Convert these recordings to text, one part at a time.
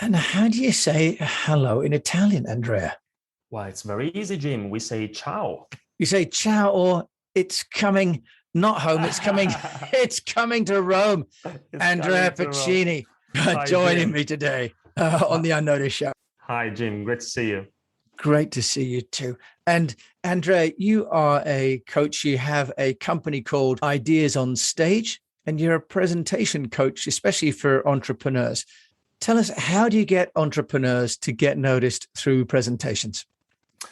And how do you say hello in Italian, Andrea? Well, it's very easy, Jim. We say ciao. You say ciao or it's coming, not home, it's coming, it's coming to Rome. It's Andrea coming to Rome. Piccini Hi, joining Jim. me today on the Unnoticed Show. Hi, Jim. Great to see you. Great to see you too. And Andrea, you are a coach. You have a company called Ideas on Stage, and you're a presentation coach, especially for entrepreneurs. Tell us, how do you get entrepreneurs to get noticed through presentations?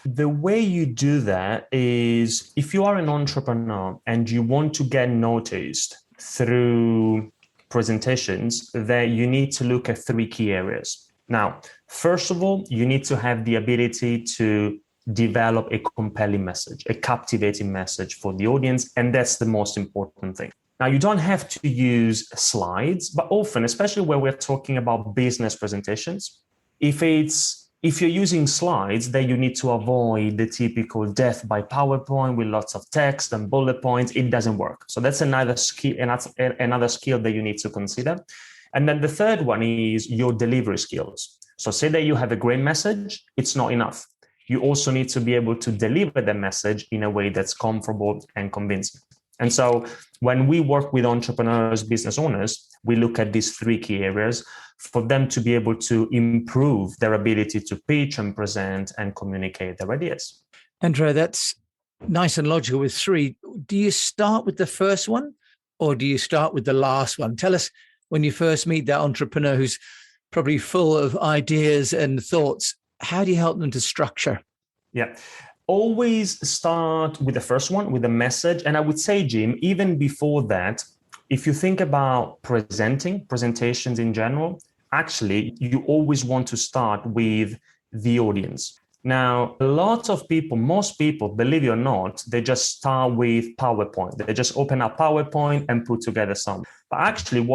The way you do that is if you are an entrepreneur and you want to get noticed through presentations, then you need to look at three key areas. Now, first of all, you need to have the ability to develop a compelling message, a captivating message for the audience, and that's the most important thing. Now, you don't have to use slides, but often, especially where we're talking about business presentations, if you're using slides, then you need to avoid the typical death by PowerPoint with lots of text and bullet points. It doesn't work. So that's another skill that you need to consider. And then the third one is your delivery skills. So say that you have a great message, it's not enough. You also need to be able to deliver the message in a way that's comfortable and convincing. And so when we work with entrepreneurs, business owners, we look at these three key areas for them to be able to improve their ability to pitch and present and communicate their ideas. Andrea, that's nice and logical with three. Do you start with the first one or do you start with the last one? Tell us, when you first meet that entrepreneur who's probably full of ideas and thoughts, how do you help them to structure? Yeah. Always start with the first one, with the message. And I would say, Jim, even before that, if you think about presentations in general, actually, you always want to start with the audience. Now, a lot of people, most people, believe it or not, they just start with PowerPoint. They just open up PowerPoint and put together some. But actually,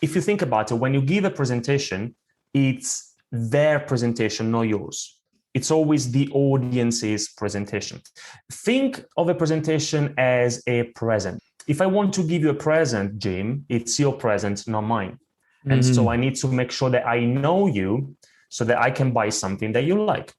if you think about it, when you give a presentation, it's their presentation, not yours. It's always the audience's presentation. Think of a presentation as a present. If I want to give you a present, Jim, it's your present, not mine. And so I need to make sure that I know you so that I can buy something that you like.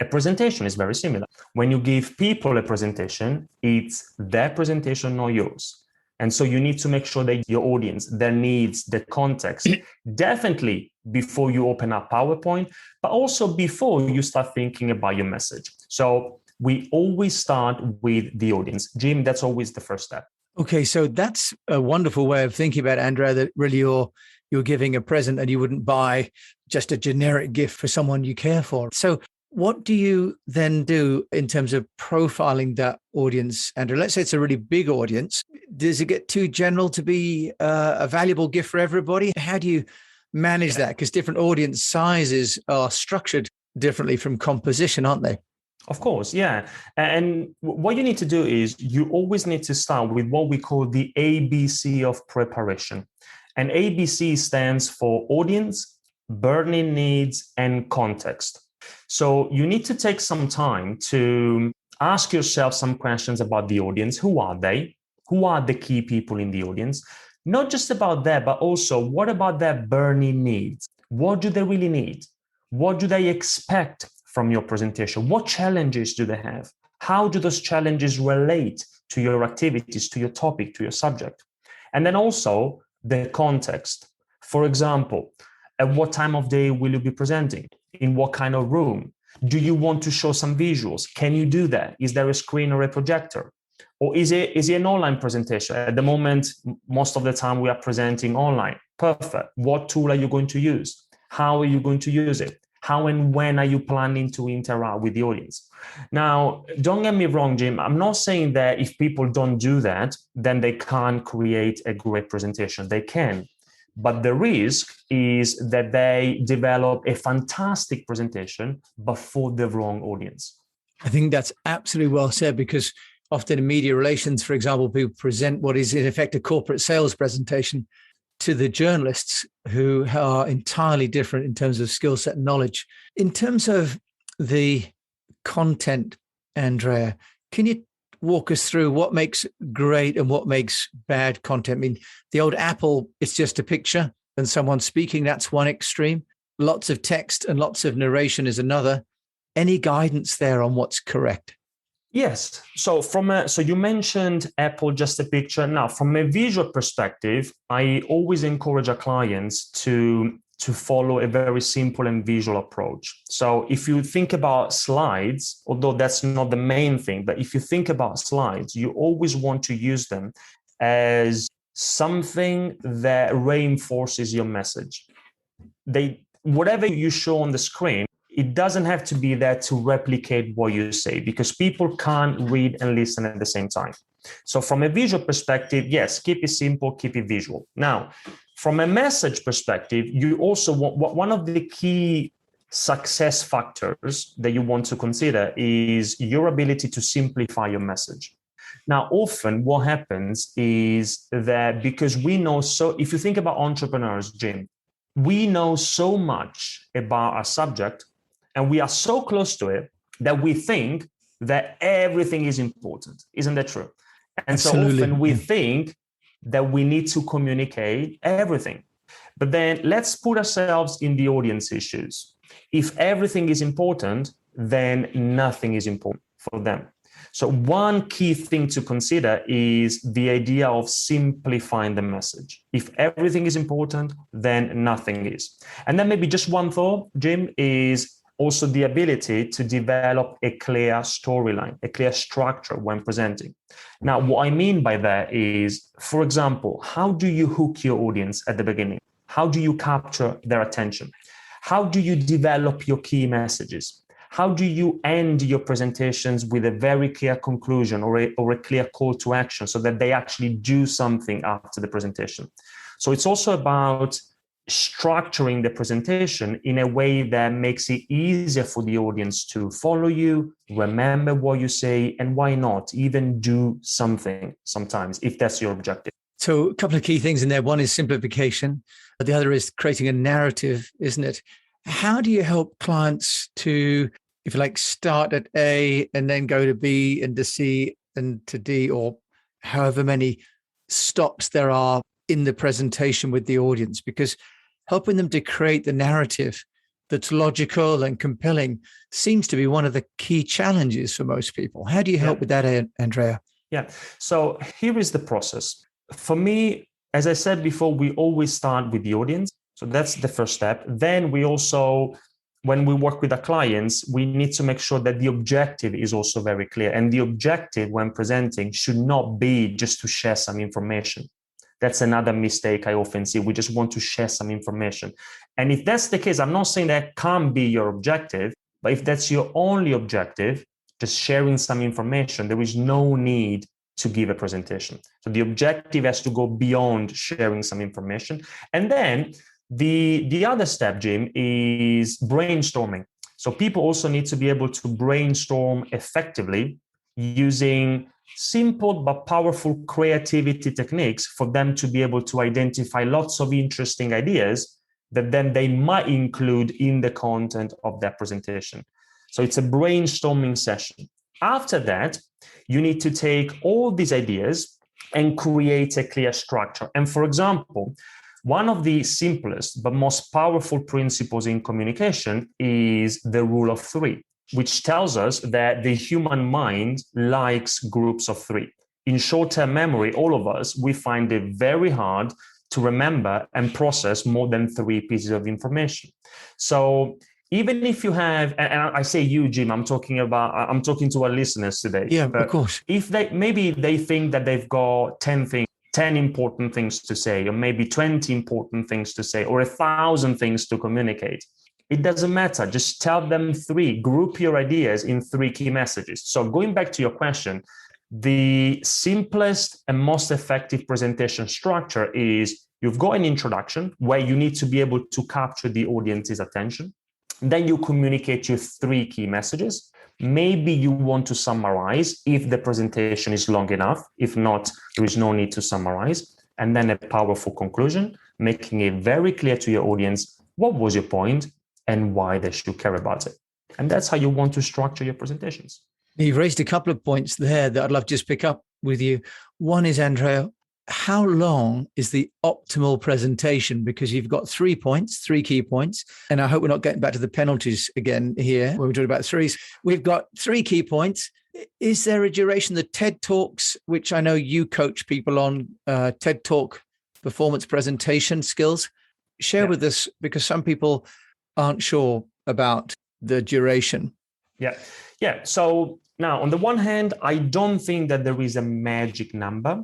A presentation is very similar. When you give people a presentation, it's their presentation, not yours. And so you need to make sure that your audience, their needs, the context, definitely before you open up PowerPoint, but also before you start thinking about your message. So we always start with the audience. Jim, that's always the first step. Okay, so that's a wonderful way of thinking about it, Andrea, that really you're giving a present and you wouldn't buy just a generic gift for someone you care for. So what do you then do in terms of profiling that audience, Andrea? Let's say it's a really big audience. Does it get too general to be a valuable gift for everybody? How do you manage that? Because different audience sizes are structured differently from composition, aren't they? Of course, yeah. And what you need to do is you always need to start with what we call the ABC of preparation. And ABC stands for audience, burning needs, and context. So you need to take some time to ask yourself some questions about the audience. Who are they? Who are the key people in the audience? Not just about that, but also what about their burning needs? What do they really need? What do they expect from your presentation? What challenges do they have? How do those challenges relate to your activities, to your topic, to your subject? And then also the context. For example, at what time of day will you be presenting? In what kind of room? Do you want to show some visuals? Can you do that? Is there a screen or a projector? Or is it an online presentation? At the moment, most of the time we are presenting online. Perfect. What tool are you going to use? How are you going to use it? How and when are you planning to interact with the audience? Now, don't get me wrong, Jim. I'm not saying that if people don't do that, then they can't create a great presentation. They can. But the risk is that they develop a fantastic presentation, but for the wrong audience. I think that's absolutely well said, because often in media relations, for example, people present what is in effect a corporate sales presentation to the journalists, who are entirely different in terms of skill set and knowledge. In terms of the content, Andrea, can you walk us through what makes great and what makes bad content? I mean, the old Apple, it's just a picture and someone speaking, that's one extreme. lots of text and lots of narration is another. Any guidance there on what's correct? Yes. So so you mentioned Apple, just a picture. Now, from a visual perspective, I always encourage our clients to follow a very simple and visual approach. So if you think about slides, although that's not the main thing, but if you think about slides, you always want to use them as something that reinforces your message. Whatever you show on the screen, it doesn't have to be there to replicate what you say, because people can't read and listen at the same time. So from a visual perspective, yes, keep it simple, keep it visual. Now, from a message perspective, you also want, one of the key success factors that you want to consider is your ability to simplify your message. Now, often what happens is that because we know, so if you think about entrepreneurs, Jim, we know so much about our subject and we are so close to it that we think that everything is important. Isn't that true? And Absolutely. So often we think that we need to communicate everything. But then let's put ourselves in the audience's shoes. If everything is important, then nothing is important for them. So one key thing to consider is the idea of simplifying the message. If everything is important, then nothing is. And then maybe just one thought, Jim, is also the ability to develop a clear storyline, a clear structure when presenting. Now, what I mean by that is, for example, how do you hook your audience at the beginning? How do you capture their attention? How do you develop your key messages? How do you end your presentations with a very clear conclusion or a clear call to action so that they actually do something after the presentation? So it's also about structuring the presentation in a way that makes it easier for the audience to follow you, remember what you say, and why not even do something sometimes if that's your objective. So a couple of key things in there. One is simplification. The other is creating a narrative, isn't it? How do you help clients to, if you like, start at A and then go to B and to C and to D, or however many stops there are in the presentation with the audience? Because helping them to create the narrative that's logical and compelling seems to be one of the key challenges for most people. How do you help with that, Andrea? Yeah. So here is the process. For me, as I said before, we always start with the audience. So that's the first step. Then we also, when we work with our clients, we need to make sure that the objective is also very clear. And the objective when presenting should not be just to share some information. That's another mistake I often see. We just want to share some information. And if that's the case, I'm not saying that can't be your objective, but if that's your only objective, just sharing some information, there is no need to give a presentation. So the objective has to go beyond sharing some information. And then the other step, Jim, is brainstorming. So people also need to be able to brainstorm effectively using simple but powerful creativity techniques for them to be able to identify lots of interesting ideas that then they might include in the content of their presentation. So it's a brainstorming session. After that, you need to take all these ideas and create a clear structure. And for example, one of the simplest but most powerful principles in communication is the rule of three, which tells us that the human mind likes groups of three. In short-term memory, all of us, we find it very hard to remember and process more than three pieces of information. So even if you have, and I say you, Jim, I'm talking to our listeners today. Yeah, of course. If maybe they think that they've got 10 important things to say, or maybe 20 important things to say, or 1,000 things to communicate. It doesn't matter. Just tell them three. Group your ideas in three key messages. So going back to your question, the simplest and most effective presentation structure is you've got an introduction where you need to be able to capture the audience's attention. Then you communicate your three key messages. Maybe you want to summarize if the presentation is long enough. If not, there is no need to summarize. And then a powerful conclusion, making it very clear to your audience what was your point and why they should care about it. And that's how you want to structure your presentations. You've raised a couple of points there that I'd love to just pick up with you. One is, Andrea, how long is the optimal presentation? Because you've got 3 points, 3 key points. And I hope we're not getting back to the penalties again here when we're talking about threes. We've got 3 key points. Is there a duration? The TED Talks, which I know you coach people on, TED Talk performance presentation skills, share with us, because some people aren't sure about the duration. Yeah. So now, on the one hand, I don't think that there is a magic number.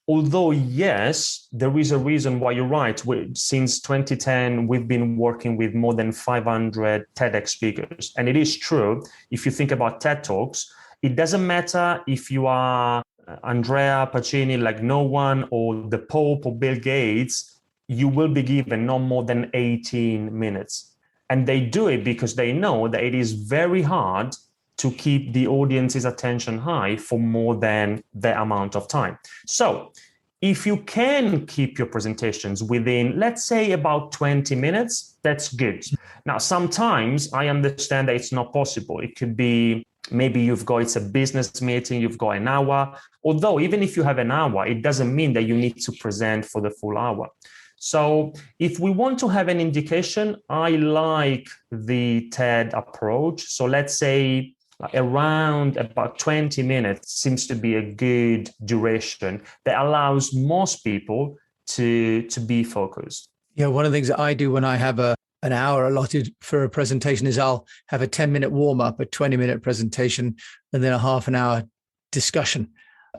Although, yes, there is a reason why you're right. Since 2010, we've been working with more than 500 TEDx speakers. And it is true, if you think about TED Talks, it doesn't matter if you are Andrea Pacini, like no one, or the Pope or Bill Gates, you will be given no more than 18 minutes. And they do it because they know that it is very hard to keep the audience's attention high for more than the amount of time. So if you can keep your presentations within, let's say, about 20 minutes, that's good. Now, sometimes I understand that it's not possible. It could be maybe it's a business meeting, you've got an hour. Although even if you have an hour, it doesn't mean that you need to present for the full hour. So if we want to have an indication, I like the TED approach. So let's say around about 20 minutes seems to be a good duration that allows most people to be focused. Yeah, one of the things that I do when I have an hour allotted for a presentation is I'll have a 10-minute warm-up, a 20-minute presentation, and then a half an hour discussion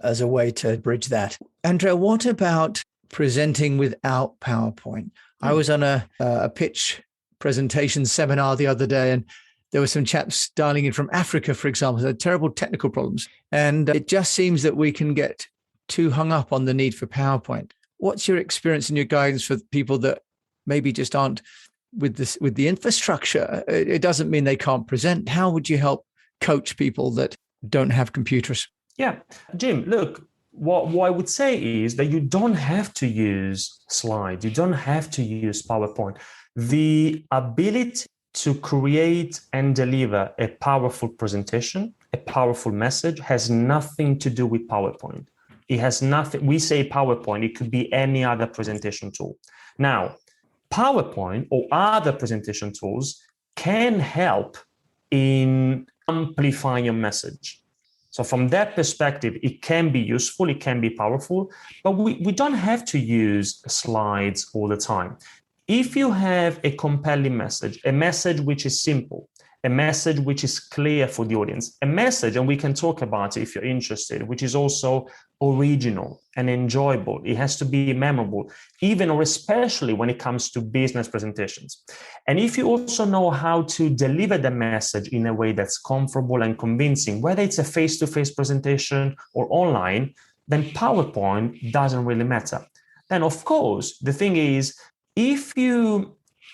as a way to bridge that. Andrea, what about presenting without PowerPoint? I was on a pitch presentation seminar the other day, and there were some chaps dialing in from Africa, for example, who had terrible technical problems. And it just seems that we can get too hung up on the need for PowerPoint. What's your experience and your guidance for people that maybe just aren't with the infrastructure? It doesn't mean they can't present. How would you help coach people that don't have computers? Yeah, Jim, look, what I would say is that you don't have to use slides. You don't have to use PowerPoint. The ability to create and deliver a powerful presentation, a powerful message, has nothing to do with PowerPoint. It has nothing. We say PowerPoint, it could be any other presentation tool. Now, PowerPoint or other presentation tools can help in amplifying your message. So from that perspective, it can be useful, it can be powerful, but we don't have to use slides all the time. If you have a compelling message, a message which is simple, a message which is clear for the audience, a message, and we can talk about it if you're interested, which is also original and enjoyable. It has to be memorable, even or especially when it comes to business presentations. And if you also know how to deliver the message in a way that's comfortable and convincing, whether it's a face-to-face presentation or online, then PowerPoint doesn't really matter. Then, of course, the thing is,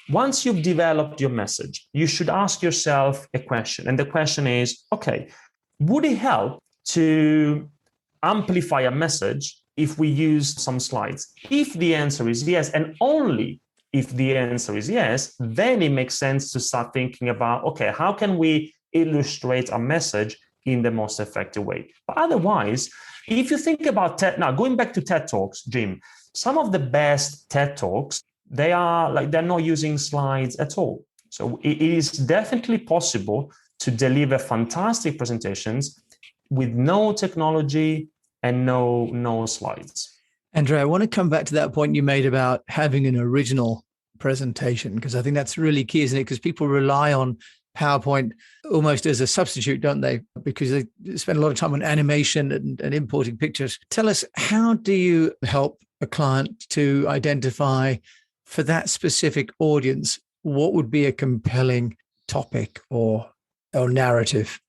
once you've developed your message, you should ask yourself a question. And the question is, okay, would it help to amplify a message if we use some slides? If the answer is yes, and only if the answer is yes, then it makes sense to start thinking about, okay, how can we illustrate a message in the most effective way? But otherwise, if you think about TED, now going back to TED Talks, Jim, some of the best TED Talks, they're not using slides at all. So it is definitely possible to deliver fantastic presentations with no technology and no slides. Andrea, I want to come back to that point you made about having an original presentation, because I think that's really key, isn't it? Because people rely on PowerPoint almost as a substitute, don't they? Because they spend a lot of time on animation and importing pictures. Tell us, how do you help a client to identify, for that specific audience, what would be a compelling topic or narrative?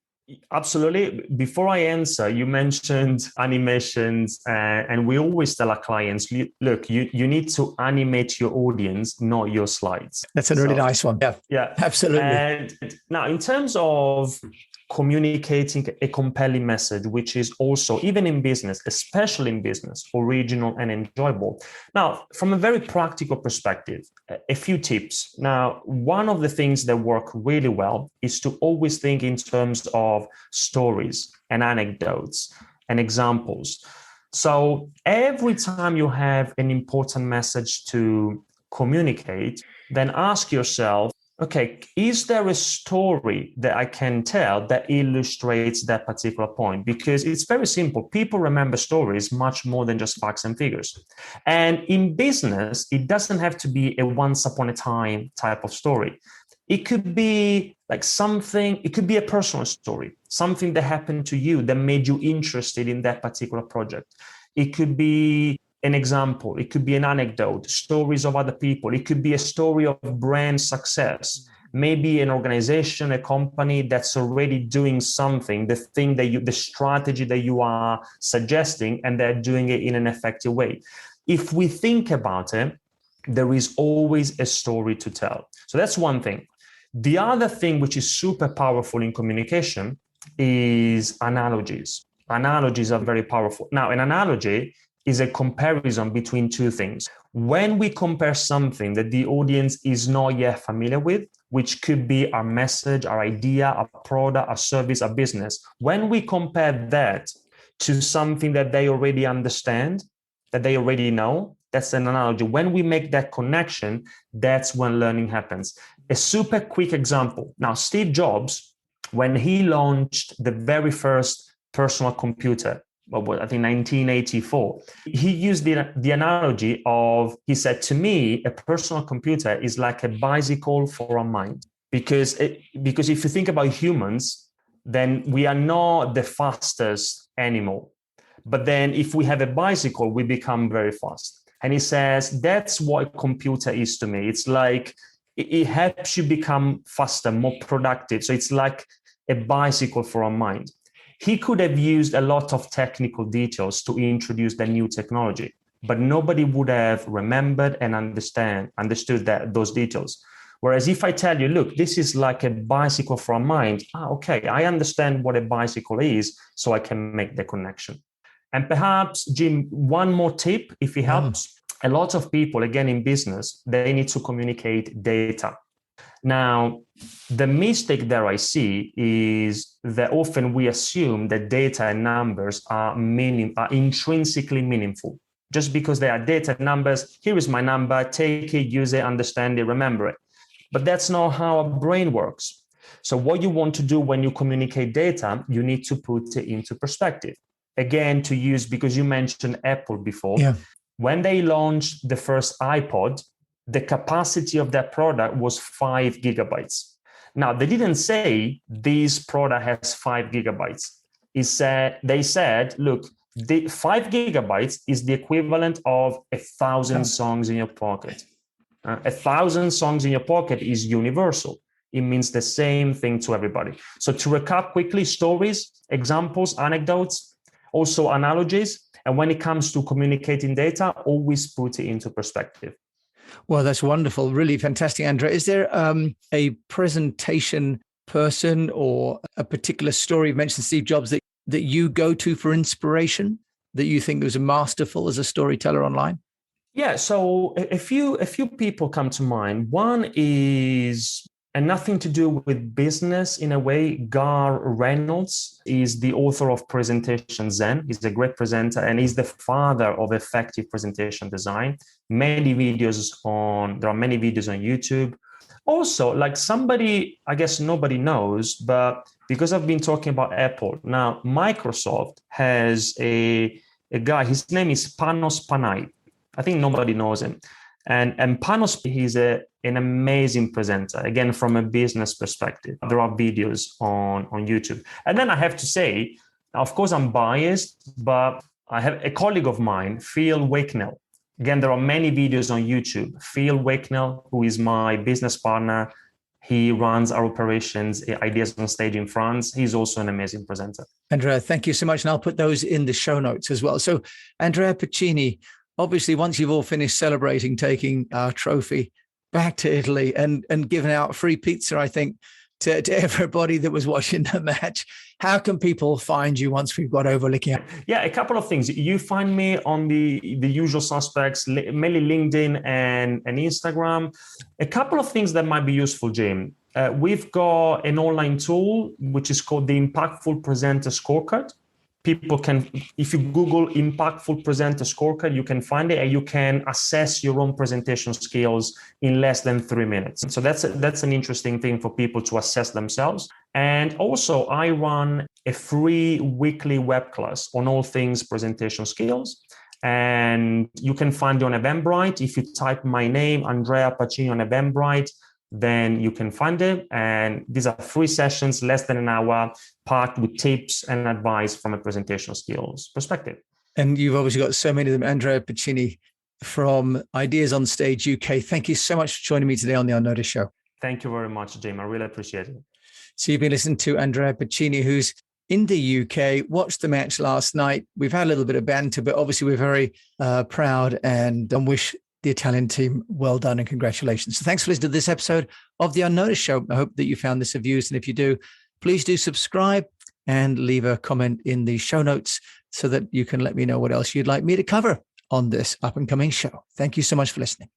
Absolutely. Before I answer, you mentioned animations, and we always tell our clients, look, you need to animate your audience, not your slides. That's a really nice one. Yeah, absolutely. And now, in terms of communicating a compelling message, which is also, even in business, especially in business, original and enjoyable. Now, from a very practical perspective, a few tips. Now, one of the things that work really well is to always think in terms of stories and anecdotes and examples. So every time you have an important message to communicate, then ask yourself, okay, is there a story that I can tell that illustrates that particular point? Because it's very simple. People remember stories much more than just facts and figures. And in business, it doesn't have to be a once upon a time type of story. It could be like something, it could be a personal story, something that happened to you that made you interested in that particular project. It could be an example, it could be an anecdote, stories of other people, it could be a story of brand success, maybe an organization, a company that's already doing something, the thing that you, the strategy that you are suggesting, and they're doing it in an effective way. If we think about it, there is always a story to tell. So that's one thing. The other thing which is super powerful in communication is analogies. Analogies are very powerful. Now, an analogy is a comparison between two things. When we compare something that the audience is not yet familiar with, which could be our message, our idea, our product, our service, our business, when we compare that to something that they already understand, that they already know, that's an analogy. When we make that connection, that's when learning happens. A super quick example. Now, Steve Jobs, when he launched the very first personal computer, I think 1984, he used the analogy of, he said, to me, a personal computer is like a bicycle for a mind. Because if you think about humans, then we are not the fastest animal. But then if we have a bicycle, we become very fast. And he says, that's what a computer is to me. It's like, it helps you become faster, more productive. So it's like a bicycle for our mind. He could have used a lot of technical details to introduce the new technology, but nobody would have remembered and understood those details. Whereas if I tell you, look, this is like a bicycle for our mind, okay, I understand what a bicycle is, so I can make the connection. And perhaps, Jim, one more tip, if it helps. A lot of people, again, in business, they need to communicate data. Now, the mistake there I see is that often we assume that data and numbers are intrinsically meaningful. Just because they are data numbers, here is my number, take it, use it, understand it, remember it. But that's not how our brain works. So what you want to do when you communicate data, you need to put it into perspective. Again, to use, because you mentioned Apple before, when they launched the first iPod, the capacity of that product was 5 gigabytes. Now, they didn't say this product has 5 gigabytes. They said, look, the 5 gigabytes is the equivalent of 1,000 songs in your pocket. 1,000 songs in your pocket is universal. It means the same thing to everybody. So to recap quickly, stories, examples, anecdotes, also analogies. And when it comes to communicating data, always put it into perspective. Well, that's wonderful. Really fantastic, Andrea. Is there a presentation person or a particular story? You mentioned Steve Jobs that you go to for inspiration, that you think was masterful as a storyteller online? Yeah, so a few people come to mind. One is, and nothing to do with business in a way, Gar Reynolds is the author of Presentation Zen. He's a great presenter and he's the father of effective presentation design. There are many videos on YouTube. Also, like somebody, I guess nobody knows, but because I've been talking about Apple, now Microsoft has a guy, his name is Panos Panay. I think nobody knows him. And Panos, he's an amazing presenter, again, from a business perspective. There are videos on YouTube. And then I have to say, of course, I'm biased, but I have a colleague of mine, Phil Wakenell. Again, there are many videos on YouTube. Phil Wakenell, who is my business partner, he runs our operations, Ideas on Stage in France. He's also an amazing presenter. Andrea, thank you so much. And I'll put those in the show notes as well. So Andrea Piccini, obviously, once you've all finished celebrating taking our trophy back to Italy and giving out free pizza, I think, to everybody that was watching the match, how can people find you once we've got over looking at? Yeah, a couple of things. You find me on the usual suspects, mainly LinkedIn and Instagram. A couple of things that might be useful, Jim. We've got an online tool, which is called the Impactful Presenter Scorecard. people can, if you Google impactful presenter scorecard, you can find it and you can assess your own presentation skills in less than 3 minutes. So that's an interesting thing for people to assess themselves. And also I run a free weekly web class on all things presentation skills. And you can find it on Eventbrite. If you type my name, Andrea Pacini, on Eventbrite, then you can find it. And these are free sessions, less than an hour, packed with tips and advice from a presentation skills perspective. And you've obviously got so many of them. Andrea Pacini from Ideas on Stage UK. Thank you so much for joining me today on the Unnoticed Show. Thank you very much, Jim. I really appreciate it. So you've been listening to Andrea Pacini, who's in the UK, watched the match last night. We've had a little bit of banter, but obviously we're very proud and wish the Italian team well done and congratulations. So thanks for listening to this episode of The Unnoticed Show. I hope that you found this of use. And if you do, please do subscribe and leave a comment in the show notes so that you can let me know what else you'd like me to cover on this up and coming show. Thank you so much for listening.